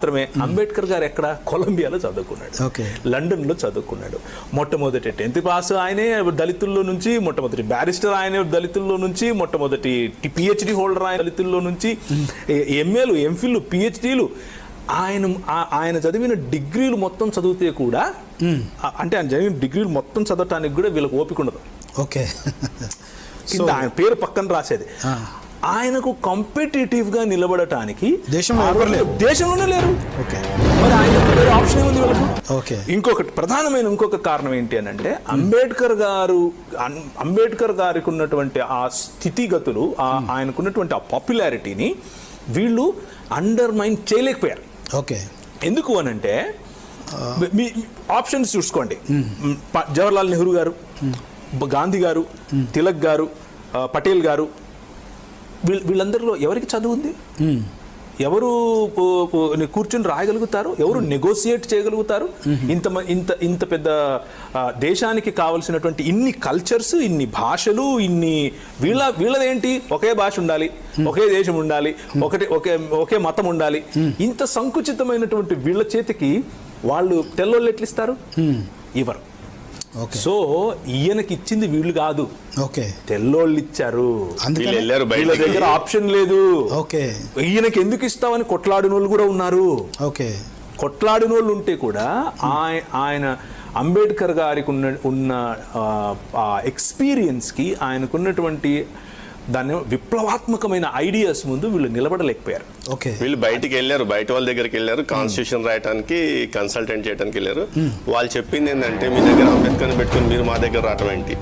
మాత్రమే. అంబేద్కర్ గారు ఎక్కడ? కొలంబియాలో చదువుకున్నాడు, లండన్లో చదువుకున్నాడు. మొట్టమొదటి 10th పాస్ ఆయనే దళితుల్లో నుంచి, మొట్టమొదటి బ్యారిస్టర్ ఆయనే దళితుల్లో నుంచి, మొట్టమొదటి PhD హోల్డర్ ఆయన దళితుల్లో నుంచి, MAలు MPhilలు PhDలు ఆయన చదివిన డిగ్రీలు మొత్తం చదివితే కూడా, అంటే ఆయన చదివిన డిగ్రీలు మొత్తం చదవటానికి కూడా వీళ్ళకి ఓపిక ఉండదు. ఆయన పేరు పక్కన రాసేది. ఆయనకు కాంపిటేటివ్గా నిలబడటానికి దేశంలోనే లేరు. మరి ఆయన ఆప్షన్ ఏముంది వీళ్ళకు? ఇంకొక కారణం ఏంటి అని అంటే, అంబేద్కర్ గారికి ఉన్నటువంటి ఆ స్థితిగతులు, ఆయనకున్నటువంటి ఆ పాపులారిటీని వీళ్ళు అండర్మైన్ చేయలేకపోయారు. ఎందుకు అనంటే, మీ ఆప్షన్స్ చూసుకోండి. జవహర్లాల్ నెహ్రూ గారు, గాంధీ గారు, తిలక్ గారు, పటేల్ గారు, వీళ్ళందరిలో ఎవరికి చదువు ఉంది? ఎవరు కూర్చుని రాయగలుగుతారు? ఎవరు నెగోసియేట్ చేయగలుగుతారు? ఇంత పెద్ద దేశానికి కావలసినటువంటి ఇన్ని కల్చర్స్, ఇన్ని భాషలు, ఇన్ని వీళ్ళదేంటి? ఒకే భాష ఉండాలి, ఒకే దేశం ఉండాలి, ఒకే మతం ఉండాలి. ఇంత సంకుచితమైనటువంటి వీళ్ళ చేతికి వాళ్ళు తెల్లోళ్ళు ఎట్లా ఇస్తారు? ఇవ్వరు. సో ఈయనకి ఇచ్చింది వీళ్ళు కాదు, తెల్లోళ్ళు ఇచ్చారు. వీళ్ళ దగ్గర ఆప్షన్ లేదు. ఈయనకి ఎందుకు ఇస్తామని కొట్లాడిన వాళ్ళు కూడా ఉన్నారు. కొట్లాడిన వాళ్ళు ఉంటే కూడా ఆయన అంబేద్కర్ గారికి ఉన్న ఎక్స్పీరియన్స్కి, ఆయనకున్నటువంటి దాన్ని విప్లవాత్మకమైన ఐడియాస్ ముందు వీళ్ళు నిలబడలేకపోయారు. వీళ్ళు బయటికి వెళ్ళారు, బయట వాళ్ళ దగ్గరికి వెళ్ళారు, కాన్స్టిట్యూషన్ రాయడానికి కన్సల్టెంట్ చేయడానికి వెళ్ళారు. వాళ్ళు చెప్పింది ఏంటంటే, మీ దగ్గర అంబేద్కర్ని పెట్టుకుని మీరు మా దగ్గర రావటం ఏంటి?